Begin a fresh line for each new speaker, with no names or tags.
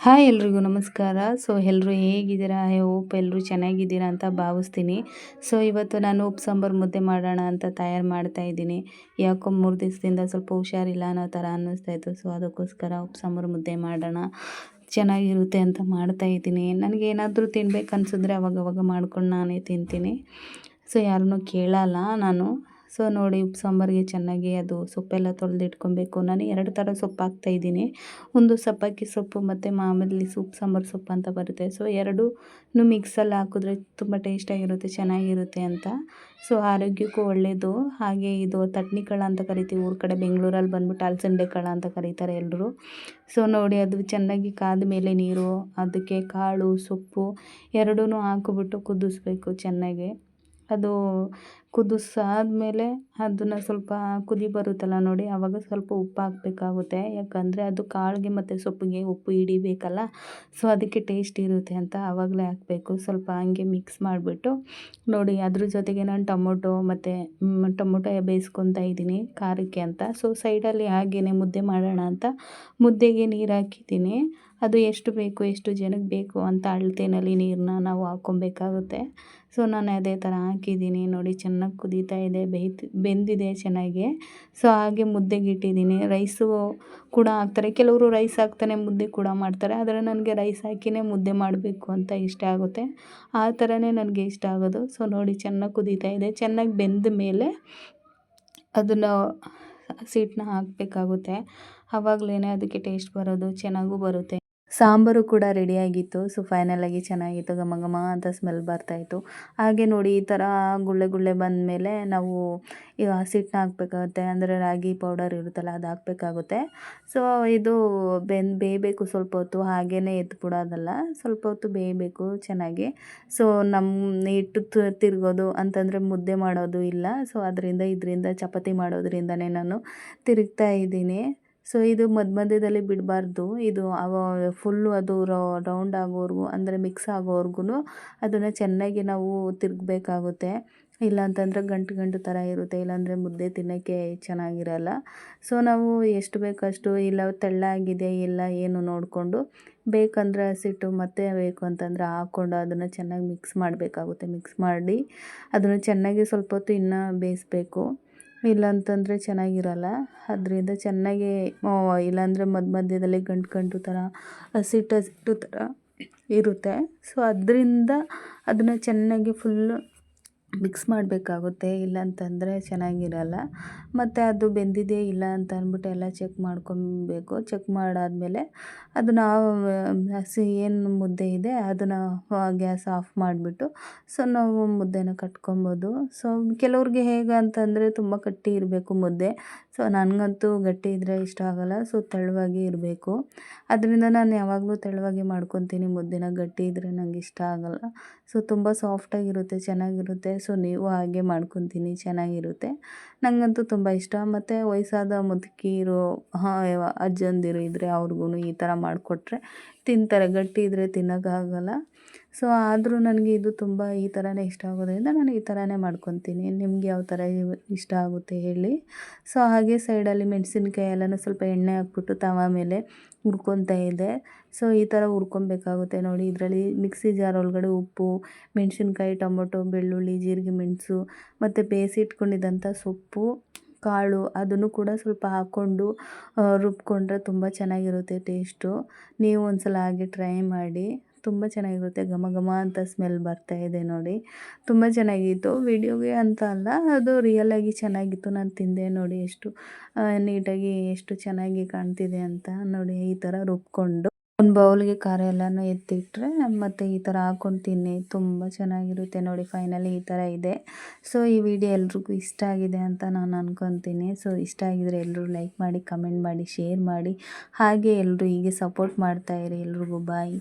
Hi ಎಲ್ರಿಗೂ ನಮಸ್ಕಾರ. ಎಲ್ಲರೂ ಹೇಗಿದ್ದೀರಾ? ಐ ಹೋಪ್ ಎಲ್ಲರೂ ಚೆನ್ನಾಗಿದ್ದೀರಾ ಅಂತ ಭಾವಿಸ್ತೀನಿ. ಇವತ್ತು ನಾನು ಉಪ್ಪು ಸಾಂಬಾರು ಮುದ್ದೆ ಮಾಡೋಣ ಅಂತ ತಯಾರು ಮಾಡ್ತಾ ಇದ್ದೀನಿ. ಯಾಕೋ 3 ದಿವಸದಿಂದ ಸ್ವಲ್ಪ ಹುಷಾರಿಲ್ಲ ಅನ್ನೋ ಥರ ಅನ್ನಿಸ್ತಾ ಇತ್ತು. ಅದಕ್ಕೋಸ್ಕರ ಉಪ್ಪು ಸಾಂಬಾರು ಮುದ್ದೆ ಮಾಡೋಣ, ಚೆನ್ನಾಗಿರುತ್ತೆ ಅಂತ ಮಾಡ್ತಾ ಇದ್ದೀನಿ. ನನಗೇನಾದರೂ ತಿನ್ಬೇಕು ಅನಿಸಿದ್ರೆ ಅವಾಗವಾಗ ಮಾಡ್ಕೊಂಡು ನಾನೇ ತಿಂತೀನಿ. ಯಾರನ್ನೂ ಕೇಳಲ್ಲ ನಾನು. ನೋಡಿ ಉಪ್ಪು ಸಾಂಬಾರಿಗೆ ಚೆನ್ನಾಗಿ ಅದು ಸೊಪ್ಪೆಲ್ಲ ತೊಳೆದಿಟ್ಕೊಬೇಕು. ನಾನು 2 ಥರ ಸೊಪ್ಪು ಹಾಕ್ತಾಯಿದ್ದೀನಿ. ಒಂದು ಸಬ್ಬಕ್ಕಿ ಸೊಪ್ಪು ಮತ್ತು ಮಾಮೂಲಿ ಉಪ್ಪು ಸಾಂಬಾರು ಸೊಪ್ಪು ಅಂತ ಬರುತ್ತೆ. ಎರಡೂ ಮಿಕ್ಸಲ್ಲಿ ಹಾಕಿದ್ರೆ ತುಂಬ ಟೇಸ್ಟಾಗಿರುತ್ತೆ, ಚೆನ್ನಾಗಿರುತ್ತೆ ಅಂತ. ಆರೋಗ್ಯಕ್ಕೂ ಒಳ್ಳೆಯದು. ಹಾಗೆ ಇದು ತಟ್ನಿಕಾಳು ಅಂತ ಕರಿತೀವಿ ಊರ ಕಡೆ. ಬೆಂಗಳೂರಲ್ಲಿ ಬಂದ್ಬಿಟ್ಟು ಅಲಸಂದೆ ಕಾಳು ಅಂತ ಕರೀತಾರೆ ಎಲ್ಲರೂ. ನೋಡಿ ಅದು ಚೆನ್ನಾಗಿ ಕಾದ ಮೇಲೆ ನೀರು, ಅದಕ್ಕೆ ಕಾಳು ಸೊಪ್ಪು ಎರಡೂ ಹಾಕಿಬಿಟ್ಟು ಕುದಿಸ್ಬೇಕು ಚೆನ್ನಾಗಿ. ಅದು ಕುದಿಸಾದ್ಮೇಲೆ ಅದನ್ನು ಸ್ವಲ್ಪ ಕುದಿ ಬರುತ್ತಲ್ಲ ನೋಡಿ, ಆವಾಗ ಸ್ವಲ್ಪ ಉಪ್ಪು ಹಾಕಬೇಕಾಗುತ್ತೆ. ಯಾಕಂದರೆ ಅದು ಕಾಳಿಗೆ ಮತ್ತು ಸೊಪ್ಪಿಗೆ ಉಪ್ಪು ಹಿಡಿಬೇಕಲ್ಲ. ಅದಕ್ಕೆ ಟೇಸ್ಟ್ ಇರುತ್ತೆ ಅಂತ ಆವಾಗಲೇ ಹಾಕಬೇಕು. ಸ್ವಲ್ಪ ಹಂಗೆ ಮಿಕ್ಸ್ ಮಾಡಿಬಿಟ್ಟು ನೋಡಿ, ಅದ್ರ ಜೊತೆಗೆ ನಾನು ಟೊಮೊಟೊ ಮತ್ತು ಟೊಮೊಟೊ ಬೇಯಿಸ್ಕೊತಾ ಇದ್ದೀನಿ ಖಾರಕ್ಕೆ ಅಂತ. ಸೈಡಲ್ಲಿ ಹಾಗೇ ಮುದ್ದೆ ಮಾಡೋಣ ಅಂತ ಮುದ್ದೆಗೆ ನೀರು ಹಾಕಿದ್ದೀನಿ. ಅದು ಎಷ್ಟು ಬೇಕು, ಎಷ್ಟು ಜನಕ್ಕೆ ಬೇಕು ಅಂತ ಅಳತೆನಲ್ಲಿ ನೀರನ್ನ ನಾವು ಹಾಕ್ಕೊಬೇಕಾಗುತ್ತೆ. ನಾನು ಅದೇ ಥರ ಹಾಕಿದ್ದೀನಿ ನೋಡಿ. ಚೆನ್ನಾಗಿ ಕುದೀತಾ ಇದೆ, ಬೆಂದಿದೆ ಚೆನ್ನಾಗಿ. ಹಾಗೆ ಮುದ್ದೆಗೆ ಇಟ್ಟಿದ್ದೀನಿ. ರೈಸು ಕೂಡ ಹಾಕ್ತಾರೆ, ಕೆಲವರು ರೈಸ್ ಹಾಕ್ತಾನೆ ಮುದ್ದೆ ಕೂಡ ಮಾಡ್ತಾರೆ. ಆದರೆ ನನಗೆ ರೈಸ್ ಹಾಕಿಯೇ ಮುದ್ದೆ ಮಾಡಬೇಕು ಅಂತ ಇಷ್ಟ ಆಗುತ್ತೆ. ಆ ಥರನೇ ನನಗೆ ಇಷ್ಟ ಆಗೋದು. ನೋಡಿ ಚೆನ್ನಾಗಿ ಕುದೀತಾ ಇದೆ. ಚೆನ್ನಾಗಿ ಬೆಂದ ಮೇಲೆ ಅದನ್ನು ಹಸಿಟ್ಟನ್ನ ಹಾಕಬೇಕಾಗುತ್ತೆ. ಆವಾಗಲೇ ಅದಕ್ಕೆ ಟೇಸ್ಟ್ ಬರೋದು, ಚೆನ್ನಾಗೂ ಬರುತ್ತೆ. ಸಾಂಬಾರು ಕೂಡ ರೆಡಿಯಾಗಿತ್ತು. ಫೈನಲಾಗಿ ಚೆನ್ನಾಗಿತ್ತು, ಘಮ ಘಮ ಅಂತ ಸ್ಮೆಲ್ ಬರ್ತಾಯಿತ್ತು. ಹಾಗೆ ನೋಡಿ ಈ ಥರ ಗುಳ್ಳೆ ಗುಳ್ಳೆ ಬಂದಮೇಲೆ ನಾವು ಈಗ ಹಸಿಟ್ಟನ್ನ ಹಾಕಬೇಕಾಗುತ್ತೆ. ಅಂದರೆ ರಾಗಿ ಪೌಡರ್ ಇರುತ್ತಲ್ಲ, ಅದು ಹಾಕಬೇಕಾಗುತ್ತೆ. ಇದು ಬೇಯಬೇಕು ಸ್ವಲ್ಪ ಹೊತ್ತು, ಹಾಗೇ ಎತ್ಬಿಡೋದಲ್ಲ, ಸ್ವಲ್ಪ ಹೊತ್ತು ಬೇಯಬೇಕು ಚೆನ್ನಾಗಿ. ನಮ್ಮ ಹಿಟ್ಟು ತಿರುಗೋದು ಅಂತಂದರೆ ಮುದ್ದೆ ಮಾಡೋದು ಇಲ್ಲ. ಇದರಿಂದ ಚಪಾತಿ ಮಾಡೋದ್ರಿಂದನೇ ನಾನು ತಿರುಗ್ತಾ ಇದ್ದೀನಿ. ಇದು ಮಧ್ಯದಲ್ಲಿ ಬಿಡಬಾರ್ದು. ಇದು ಫುಲ್ಲು ಅದು ರೌಂಡ್ ಆಗೋವರೆಗೂ, ಅಂದರೆ ಮಿಕ್ಸ್ ಆಗೋವರೆಗೂ ಅದನ್ನು ಚೆನ್ನಾಗಿ ನಾವು ತಿರುಗಬೇಕಾಗುತ್ತೆ. ಇಲ್ಲಾಂತಂದರೆ ಗಂಟು ಗಂಟು ಥರ ಇರುತ್ತೆ, ಇಲ್ಲಾಂದರೆ ಮುದ್ದೆ ತಿನ್ನೋಕ್ಕೆ ಚೆನ್ನಾಗಿರಲ್ಲ. ನಾವು ಎಷ್ಟು ಬೇಕಷ್ಟು, ಇಲ್ಲ ತೆಳ್ಳಾಗಿದೆ ಇಲ್ಲ ಏನು ನೋಡಿಕೊಂಡು, ಬೇಕಂದರೆ ಹಸಿಟ್ಟು ಮತ್ತೆ ಬೇಕು ಅಂತಂದರೆ ಹಾಕ್ಕೊಂಡು ಅದನ್ನು ಚೆನ್ನಾಗಿ ಮಿಕ್ಸ್ ಮಾಡಬೇಕಾಗುತ್ತೆ. ಮಿಕ್ಸ್ ಮಾಡಿ ಅದನ್ನು ಚೆನ್ನಾಗಿ ಸ್ವಲ್ಪ ಹೊತ್ತು ಇನ್ನೂ ಬೇಯಿಸ್ಬೇಕು. ಇಲ್ಲಾಂತಂದರೆ ಚೆನ್ನಾಗಿರಲ್ಲ. ಅದರಿಂದ ಚೆನ್ನಾಗಿ ಇಲ್ಲಾಂದರೆ ಮಧ್ಯದಲ್ಲಿ ಗಂಟು ಗಂಟು ಥರ ಹಸಿಟ್ಟು ಥರ ಇರುತ್ತೆ. ಅದರಿಂದ ಅದನ್ನು ಚೆನ್ನಾಗಿ ಫುಲ್ಲು ಮಿಕ್ಸ್ ಮಾಡಬೇಕಾಗುತ್ತೆ. ಇಲ್ಲಾಂತಂದರೆ ಚೆನ್ನಾಗಿರಲ್ಲ. ಮತ್ತು ಅದು ಬೆಂದಿದೆ ಇಲ್ಲ ಅಂತ ಅಂದ್ಬಿಟ್ಟು ಎಲ್ಲ ಚೆಕ್ ಮಾಡ್ಕೊಬೇಕು. ಚೆಕ್ ಮಾಡಾದಮೇಲೆ ಅದನ್ನು ಹಸಿ ಏನು ಮುದ್ದೆ ಇದೆ ಅದನ್ನು ಗ್ಯಾಸ್ ಆಫ್ ಮಾಡಿಬಿಟ್ಟು ನಾವು ಮುದ್ದೆನ ಕಟ್ಕೊಬೋದು. ಕೆಲವ್ರಿಗೆ ಹೇಗೆ ಅಂತಂದರೆ ತುಂಬ ಗಟ್ಟಿ ಇರಬೇಕು ಮುದ್ದೆ. ನನಗಂತೂ ಗಟ್ಟಿ ಇದ್ದರೆ ಇಷ್ಟ ಆಗೋಲ್ಲ. ತೆಳುವಾಗಿ ಇರಬೇಕು. ಅದರಿಂದ ನಾನು ಯಾವಾಗಲೂ ತೆಳುವಾಗಿ ಮಾಡ್ಕೊತೀನಿ ಮುದ್ದೆನ. ಗಟ್ಟಿ ಇದ್ದರೆ ನನಗೆ ಇಷ್ಟ ಆಗೋಲ್ಲ. ತುಂಬ ಸಾಫ್ಟಾಗಿರುತ್ತೆ, ಚೆನ್ನಾಗಿರುತ್ತೆ. ನೀವು ಹಾಗೆ ಮಾಡ್ಕೊತೀನಿ, ಚೆನ್ನಾಗಿರುತ್ತೆ. ನನಗಂತೂ ತುಂಬ ಇಷ್ಟ. ಮತ್ತು ವಯಸ್ಸಾದ ಮುದುಕೀರು, ಅಜ್ಜಂದಿರು ಇದ್ದರೆ ಅವ್ರಿಗೂ ಈ ಥರ ಮಾಡಿಕೊಟ್ರೆ ತಿಂತಾರೆ. ಗಟ್ಟಿ ಇದ್ದರೆ ತಿನ್ನೋಕ್ಕಾಗಲ್ಲ. ಆದರೂ ನನಗೆ ಇದು ತುಂಬ ಈ ಥರನೇ ಇಷ್ಟ ಆಗೋದ್ರಿಂದ ನಾನು ಈ ಥರನೇ ಮಾಡ್ಕೊತೀನಿ. ನಿಮ್ಗೆ ಯಾವ ಥರ ಇಷ್ಟ ಆಗುತ್ತೆ ಹೇಳಿ. ಹಾಗೆ ಸೈಡಲ್ಲಿ ಮೆಣಸಿನ್ಕಾಯಿ ಎಲ್ಲನೂ ಸ್ವಲ್ಪ ಎಣ್ಣೆ ಹಾಕ್ಬಿಟ್ಟು ತವ ಮೇಲೆ ಹುರ್ಕೊತಾ ಇದ್ದೆ. ಈ ಥರ ಹುರ್ಕೊಬೇಕಾಗುತ್ತೆ ನೋಡಿ. ಇದರಲ್ಲಿ ಮಿಕ್ಸಿ ಜಾರ್ ಒಳಗಡೆ ಉಪ್ಪು, ಮೆಣಸಿನ್ಕಾಯಿ, ಟೊಮೊಟೊ, ಬೆಳ್ಳುಳ್ಳಿ, ಜೀರಿಗೆ, ಮೆಣಸು ಮತ್ತು ಬೇಯಿಸಿಟ್ಕೊಂಡಿದ್ದಂಥ ಸೊಪ್ಪು, ಕಾಳು ಅದನ್ನು ಕೂಡ ಸ್ವಲ್ಪ ಹಾಕ್ಕೊಂಡು ರುಬ್ಕೊಂಡ್ರೆ ತುಂಬ ಚೆನ್ನಾಗಿರುತ್ತೆ ಟೇಸ್ಟು. ನೀವು ಒಂದ್ಸಲ ಹಾಗೆ ಟ್ರೈ ಮಾಡಿ, ತುಂಬ ಚೆನ್ನಾಗಿರುತ್ತೆ. ಘಮ ಘಮ ಅಂತ ಸ್ಮೆಲ್ ಬರ್ತಾಯಿದೆ ನೋಡಿ. ತುಂಬ ಚೆನ್ನಾಗಿತ್ತು. ವಿಡಿಯೋಗೆ ಅಂತ ಅಲ್ಲ, ಅದು ರಿಯಲಾಗಿ ಚೆನ್ನಾಗಿತ್ತು. ನಾನು ತಿಂದೆ ನೋಡಿ, ಎಷ್ಟು ನೀಟಾಗಿ ಎಷ್ಟು ಚೆನ್ನಾಗಿ ಕಾಣ್ತಿದೆ ಅಂತ ನೋಡಿ. ಈ ಥರ ರುಬ್ಕೊಂಡು ಒಂದು ಬೌಲ್ಗೆ ಖಾರ ಎಲ್ಲನೂ ಎತ್ತಿಟ್ರೆ ಮತ್ತು ಈ ಥರ ಹಾಕ್ಕೊಂಡು ತಿನ್ನಿ, ತುಂಬ ಚೆನ್ನಾಗಿರುತ್ತೆ ನೋಡಿ. ಫೈನಲಿ ಈ ಥರ ಇದೆ. ಈ ವಿಡಿಯೋ ಎಲ್ರಿಗೂ ಇಷ್ಟ ಆಗಿದೆ ಅಂತ ನಾನು ಅಂದ್ಕೊತೀನಿ. ಇಷ್ಟ ಆಗಿದರೆ ಎಲ್ಲರೂ ಲೈಕ್ ಮಾಡಿ, ಕಮೆಂಟ್ ಮಾಡಿ, ಶೇರ್ ಮಾಡಿ. ಹಾಗೆ ಎಲ್ಲರೂ ಹೀಗೆ ಸಪೋರ್ಟ್ ಮಾಡ್ತಾಯಿರಿ. ಎಲ್ರಿಗೂ ಬಾಯ್.